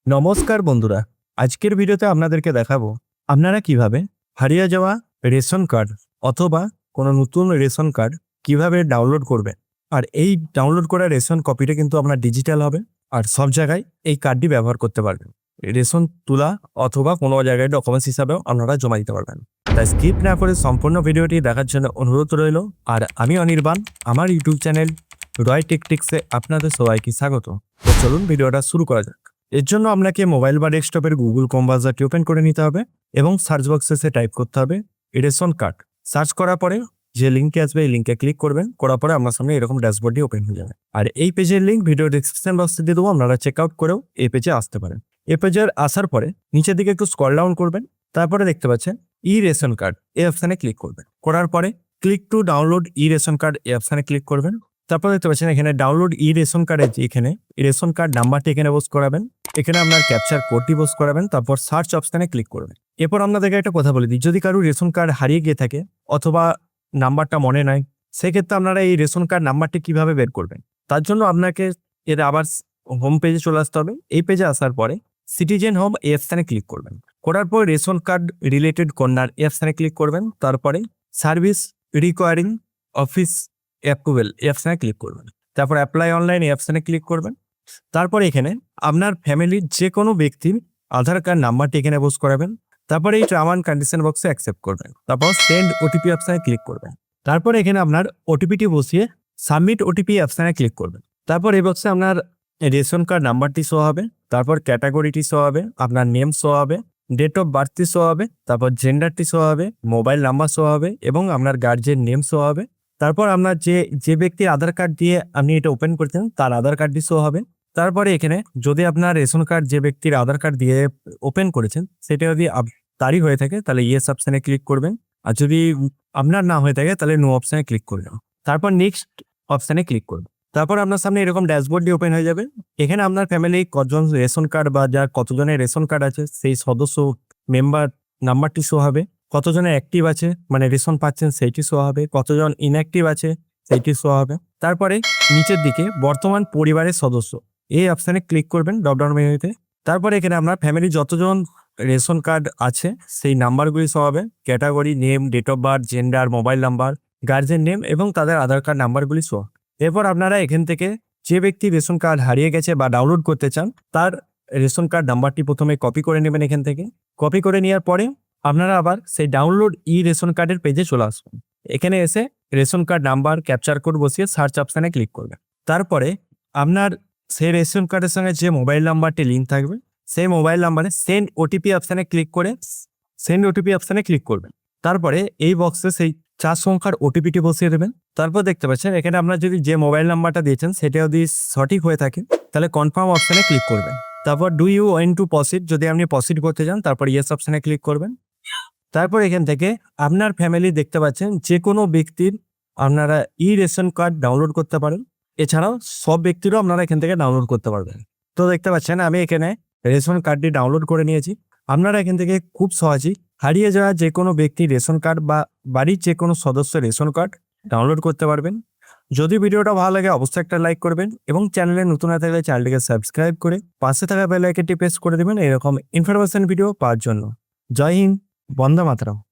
নমস্কার বন্ধুরা, আজকের ভিডিওতে আপনাদেরকে দেখাবো আপনারা কিভাবে হারিয়ে যাওয়া রেশন কার্ড অথবা কোনো নতুন রেশন কার্ড কিভাবে ডাউনলোড করবেন। আর এই ডাউনলোড করা রেশন কপিটা কিন্তু আপনার ডিজিটাল হবে আর সব জায়গায় এই কার্ডটি ব্যবহার করতে পারবেন। রেশন তোলা অথবা কোনো জায়গায় ডকুমেন্টস হিসাবেও আপনারা জমা দিতে পারবেন। তাই স্কিপ না করে সম্পূর্ণ ভিডিওটি দেখার জন্য অনুরোধ রইল। আর আমি অনির্বাণ, আমার ইউটিউব চ্যানেল রয় টেকটিক্সে আপনাদের সবাইকে স্বাগত। তো চলুন ভিডিওটা শুরু করা যাক। এর জন্য আপনাকে মোবাইল বা ডেস্কটপের গুগল ক্রোম ব্রাউজারটি ওপেন করে নিতে হবে এবং সার্চ বক্সে টাইপ করতে হবে রেশন কার্ড। সার্চ করার পরে যে লিঙ্কে আসবে এই লিঙ্কে ক্লিক করবেন, করার পরে আপনার সামনে এরকম ড্যাশবোর্ডটি ওপেন হয়ে যাবে। আর এই পেজের লিঙ্ক ভিডিও ডেসক্রিপশন বক্সে দিয়ে দেবো, আপনারা চেক আউট করেও এই পেজে আসতে পারেন। এই পেজে আসার পরে নিচের দিকে একটু স্ক্রল ডাউন করবেন, তারপরে দেখতে পাচ্ছেন ই রেশন কার্ড এই অপশানে ক্লিক করবেন। করার পরে click to download E ration card এই অপশানে ক্লিক করবেন। তারপর দেখতে পাচ্ছেন এখানে ডাউনলোড ই রেশন কার্ডের যে এখানে রেশন কার্ড নাম্বারটি এখানে পোস্ট করাবেন, এখানে আপনার ক্যাপচার কোডটি পোস্ট করাবেন, তারপর সার্চ অপশানে ক্লিক করবেন। এরপর আপনাদেরকে একটা কথা বলে দিই, যদি কারো রেশন কার্ড হারিয়ে গিয়ে থাকে অথবা নাম্বারটা মনে নাই, সেক্ষেত্রে আপনারা এই রেশন কার্ড নাম্বারটি কিভাবে বের করবেন, তার জন্য আপনাকে এর আবার হোম পেজে চলে আসতে হবে। এই পেজে আসার পরে সিটিজেন হোম এই অপশানে ক্লিক করবেন। করার পর রেশন কার্ড রিলেটেড কর্নার এই অপশানে ক্লিক করবেন। তারপরে সার্ভিস রিকোয়ারিং অফিস অ্যাপ্রুভেল এই অপশানে ক্লিক করবেন। তারপর অ্যাপ্লাই অনলাইন এই অপশানে ক্লিক করবেন। তারপর এখানে আপনার ফ্যামিলির যে কোনো ব্যক্তির আধার কার্ড নাম্বারটি এখানে পোস্ট করাবেন। তারপরে এই টার্ম অ্যান্ড কন্ডিশন বক্সে অ্যাকসেপ্ট করবেন। তারপর সেন্ড ওটিপি অপশানে ক্লিক করবেন। তারপর এখানে আপনার ওটিপিটি বসিয়ে সাবমিট ওটিপি অপশানে ক্লিক করবেন। তারপর এই বক্সে আপনার রেশন কার্ড নাম্বারটি শো হবে, তারপর ক্যাটাগরিটি শো হবে, আপনার নেম শো হবে, ডেট অফ বার্থটি শো হবে, তারপর জেন্ডারটি শো হবে, মোবাইল নাম্বার শো হবে এবং আপনার গার্জেন নেম শো হবে। তারপর আপনার যে ব্যক্তির আধার কার্ড দিয়ে আপনি এটা ওপেন করছেন তার আধার কার্ডটি শো হবে। তারপরে এখানে যদি আপনার রেশন কার্ড যে ব্যক্তির আধার কার্ড দিয়ে ওপেন করেছেন সেটা যদি তারই হয়ে থাকে তাহলে ইয়েস অপশানে ক্লিক করবেন, আর যদি আপনার না হয়ে থাকে তাহলে নো অপশানে ক্লিক করবেন। তারপর নেক্সট অপশানে ক্লিক করবেন। তারপর আপনার সামনে এরকম ড্যাশবোর্ডটি ওপেন হয়ে যাবে। এখানে আপনার ফ্যামিলি কতজন রেশন কার্ড বা যার কতজনের রেশন কার্ড আছে সেই সদস্য মেম্বার নাম্বারটি শো হবে, কতজনের অ্যাক্টিভ আছে মানে রেশন পাচ্ছেন সেইটি শো হবে, কতজন ইনঅ্যাক্টিভ আছে সেইটি শো হবে। তারপরে নিচের দিকে বর্তমান পরিবারের সদস্য এই অপশানে ক্লিক করবেন ড্রপডাউন মেনুতে। তারপরে এখানে আপনার ফ্যামিলি যতজন রেশন কার্ড আছে সেই নাম্বারগুলি শো হবে, category, name, date of birth, gender, mobile number, guardian name এবং তাদের আধার কার্ড নাম্বারগুলি শো। এরপর আপনারা এখান থেকে যে ব্যক্তি রেশন কার্ড হারিয়ে গেছে বা ডাউনলোড করতে চান তার রেশন কার্ড নাম্বারটি প্রথমে কপি করে নেবেন। এখান থেকে কপি করে নেওয়ার পরে আপনারা আবার সেই ডাউনলোড ই রেশন কার্ডের পেজে চলে আসবেন। এখানে এসে ration card number capture code বসিয়ে সার্চ অপশানে ক্লিক করবেন। তারপরে আপনার সেই রেশন কার্ডের সঙ্গে যে মোবাইল নাম্বারটি লিঙ্ক থাকবে সেই মোবাইল নাম্বারে সেন্ড ওটিপি অপশানে ক্লিক করে সেন্ড ওটিপি অপশানে ক্লিক করবেন। তারপরে এই বক্সে সেই 4 সংখ্যার ওটিপিটি বসিয়ে দেবেন। তারপর দেখতে পাচ্ছেন এখানে আপনার যদি যে মোবাইল নাম্বারটা দিয়েছেন সেটা যদি সঠিক হয়ে থাকে তাহলে কনফার্ম অপশানে ক্লিক করবেন। তারপর do you want to proceed, যদি আপনি প্রসিড করতে চান তারপর ইয়েস অপশানে ক্লিক করবেন। তারপর এখান থেকে আপনার ফ্যামিলি দেখতে পাচ্ছেন যে কোনো ব্যক্তির আপনারা ই রেশন কার্ড ডাউনলোড করতে পারেন, এছাড়াও সব ব্যক্তিরও আপনারা এখান থেকে ডাউনলোড করতে পারবেন। তো দেখতে পাচ্ছেন আমি এখানে রেশন কার্ডটি ডাউনলোড করে নিয়েছি। আপনারা এখান থেকে খুব সহজেই হারিয়ে যাওয়া যে কোনো ব্যক্তির রেশন কার্ড বা বাড়ির যে কোনো সদস্যের রেশন কার্ড ডাউনলোড করতে পারবেন। যদি ভিডিওটা ভালো লাগে অবশ্যই একটা লাইক করবেন এবং চ্যানেলে নতুন হয়ে থাকলে চ্যানেলটিকে সাবস্ক্রাইব করে পাশে থাকা বেল আইকনটি প্রেস করে দেবেন এরকম ইনফরমেশন ভিডিও পাওয়ার জন্য। জয় হিন্দ, বন্দে মাতরম।